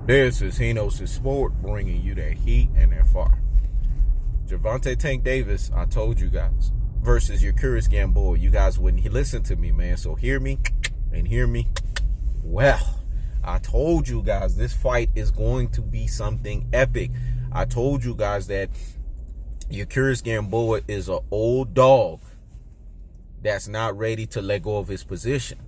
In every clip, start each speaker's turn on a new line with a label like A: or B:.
A: This is Hino's Sport, bringing you that heat and that fire. Gervonta Tank Davis, I told you guys, versus Yuriorkis Gamboa. You guys wouldn't listen to me, man. So hear me and hear me. Well, I told you guys this fight is going to be something epic. I told you guys that Yuriorkis Gamboa is an old dog that's not ready to let go of his position.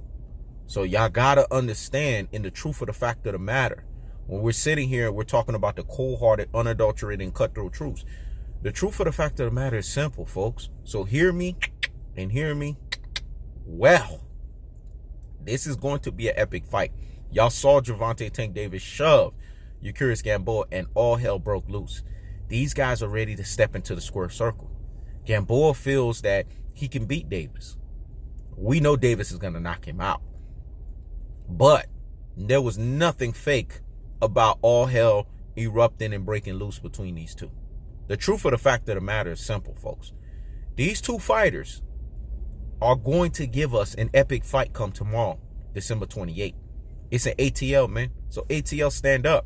A: So y'all got to understand, in the truth of the fact of the matter, when we're sitting here, we're talking about the cold-hearted, unadulterated, and cutthroat truths. The truth of the fact of the matter is simple, folks. So hear me and hear me well. This is going to be an epic fight. Y'all saw Gervonta Tank Davis shove Yuriorkis Gamboa, and all hell broke loose. These guys are ready to step into the square circle. Gamboa feels that he can beat Davis. We know Davis is going to knock him out. But there was nothing fake about all hell erupting and breaking loose between these two. The truth of the fact of the matter is simple, folks. These two fighters are going to give us an epic fight come tomorrow, December 28th. It's an ATL, man. So ATL, stand up.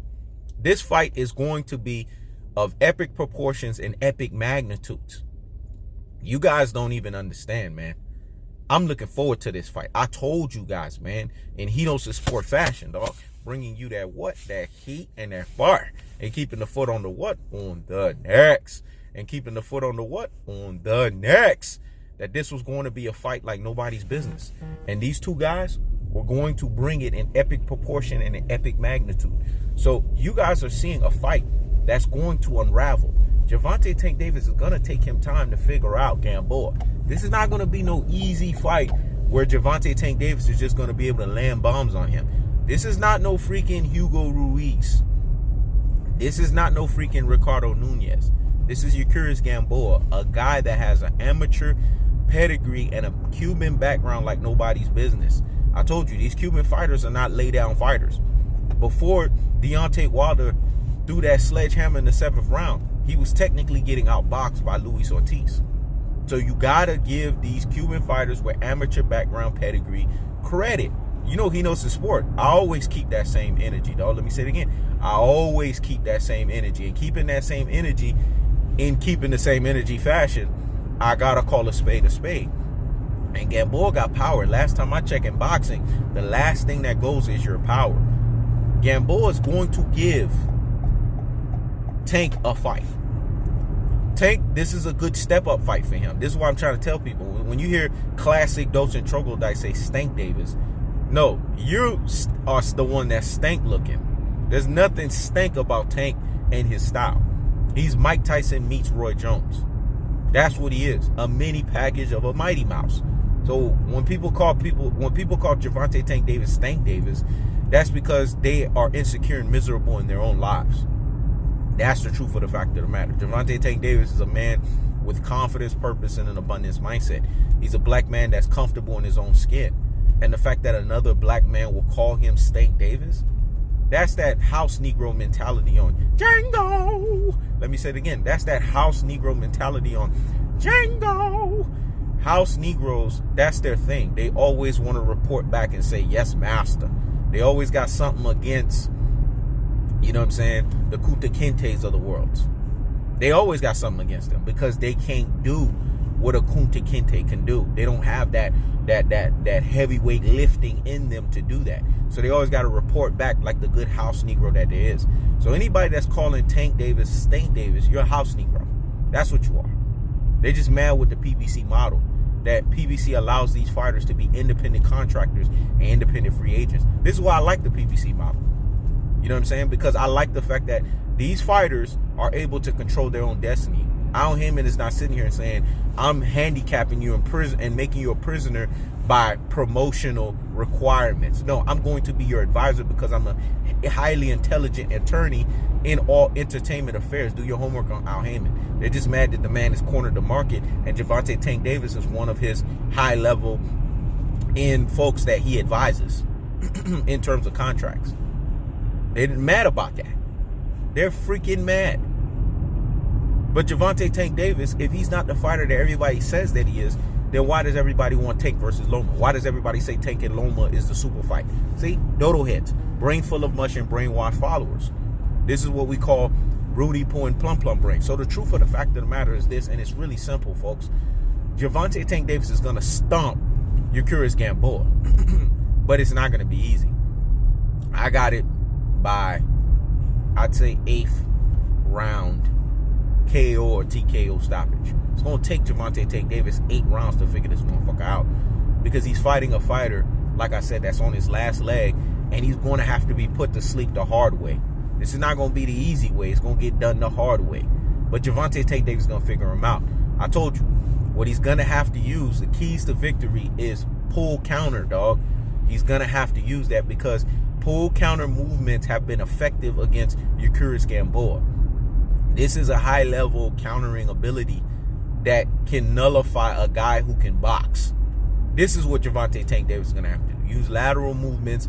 A: This fight is going to be of epic proportions and epic magnitudes. You guys don't even understand, man. I'm looking forward to this fight. I told you guys, man, in Hino's Sport fashion, dog. Bringing you that what? That heat and that fire. And keeping the foot on the what? On the necks. And keeping the foot on the what? On the necks. That this was going to be a fight like nobody's business. And these two guys were going to bring it in epic proportion and an epic magnitude. So you guys are seeing a fight that's going to unravel. Gervonta Tank Davis is going to take him time to figure out Gamboa. This is not going to be no easy fight where Gervonta Tank Davis is just going to be able to land bombs on him. This is not no freaking Hugo Ruiz. This is not no freaking Ricardo Nunez. This is Yuriorkis Gamboa, a guy that has an amateur pedigree and a Cuban background like nobody's business. I told you, these Cuban fighters are not lay-down fighters. Before Deontay Wilder threw that sledgehammer in the 7th round, he was technically getting outboxed by Luis Ortiz. So you got to give these Cuban fighters with amateur background pedigree credit. You know, he knows the sport. I always keep that same energy, dog. Let me say it again. I always keep that same energy. And keeping that same energy, in keeping the same energy fashion, I got to call a spade a spade. And Gamboa got power. Last time I checked in boxing, the last thing that goes is your power. Gamboa is going to give Tank a fight. Tank, this is a good step-up fight for him. This is why I'm trying to tell people. When you hear classic dose and troglodyte say Stank Davis, no, you are the one that's stank looking. There's nothing stank about Tank and his style. He's Mike Tyson meets Roy Jones. That's what he is, a mini package of a Mighty Mouse. So when people call Gervonta Tank Davis Stank Davis, that's because they are insecure and miserable in their own lives. That's the truth of the fact of the matter. Gervonta Tank Davis is a man with confidence, purpose, and an abundance mindset. He's a black man that's comfortable in his own skin. And the fact that another black man will call him Stank Davis, that's that house Negro mentality on Django. Let me say it again. That's that house Negro mentality on Django. House Negroes, that's their thing. They always want to report back and say, yes, master. They always got something against, you know what I'm saying, the Kunta Kintes of the world. They always got something against them because they can't do what a Kunta Kinte can do. They don't have that heavyweight lifting in them to do that. So they always got to report back like the good house Negro that there is. So anybody that's calling Tank Davis Stank Davis, you're a house Negro. That's what you are. They're just mad with the PBC model. That PBC allows these fighters to be independent contractors and independent free agents. This is why I like the PBC model. You know what I'm saying? Because I like the fact that these fighters are able to control their own destiny. Al Heyman is not sitting here and saying, I'm handicapping you in prison and making you a prisoner by promotional requirements. No, I'm going to be your advisor because I'm a highly intelligent attorney in all entertainment affairs. Do your homework on Al Heyman. They're just mad that the man has cornered the market, and Gervonta Tank Davis is one of his high level in folks that he advises in terms of contracts. They're mad about that. They're freaking mad. But Gervonta Tank Davis, if he's not the fighter that everybody says that he is, then why does everybody want Tank versus Loma? Why does everybody say Tank and Loma is the super fight? See, dodo heads, brain full of mush and brainwashed followers. This is what we call Rudy pulling plum brain. So the truth of the fact of the matter is this, and it's really simple, folks. Gervonta Tank Davis is going to stomp Yuriorkis Gamboa, but it's not going to be easy. I got it by, I'd say, 8th round KO or TKO stoppage. It's going to take Gervonta Tank Davis 8 rounds to figure this motherfucker out, because he's fighting a fighter, like I said, that's on his last leg, and he's going to have to be put to sleep the hard way. This is not going to be the easy way. It's going to get done the hard way. But Gervonta Tank Davis is going to figure him out. I told you, what he's going to have to use, the keys to victory, is pull counter, dog. He's going to have to use that, because pull counter movements have been effective against Yuriorkis Gamboa. This is a high-level countering ability that can nullify a guy who can box. This is what Gervonta Tank Davis is going to have to do. Use lateral movements,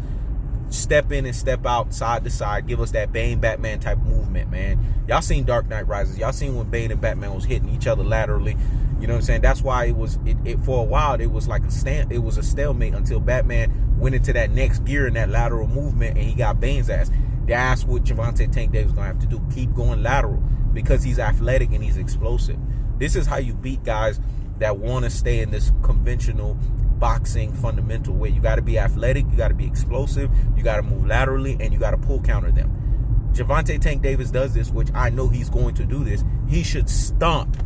A: step in and step out, side to side, give us that Bane Batman type movement, man. Y'all seen Dark Knight Rises. Y'all seen when Bane and Batman was hitting each other laterally. You know what I'm saying? That's why it for a while it was like it was a stalemate until Batman went into that next gear in that lateral movement and he got Bane's ass. That's what Gervonta Tank Davis is going to have to do. Keep going lateral, because he's athletic and he's explosive. This is how you beat guys that want to stay in this conventional boxing fundamental way. You got to be athletic, you got to be explosive, you got to move laterally, and you got to pull counter them. Gervonta Tank Davis does this, which I know he's going to do this. He should stomp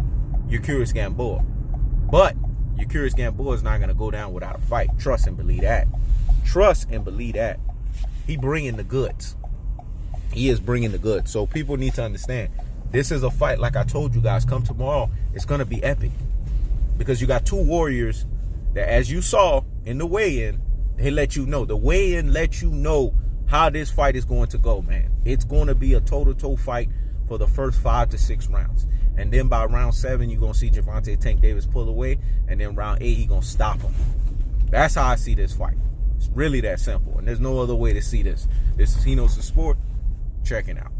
A: Yuriorkis Gamboa. But Yuriorkis Gamboa is not going to go down without a fight. Trust and believe that. Trust and believe that. He bringing the goods. He is bringing the goods. So people need to understand, this is a fight, like I told you guys, come tomorrow, it's going to be epic. Because you got two warriors that, as you saw in the weigh-in, they let you know. The weigh-in let you know how this fight is going to go, man. It's going to be a toe-to-toe fight for the first 5 to 6 rounds. And then by round 7, you're going to see Gervonta Tank Davis pull away. And then round 8, he's going to stop him. That's how I see this fight. It's really that simple. And there's no other way to see this. This is He Knows the Sport. Checking out.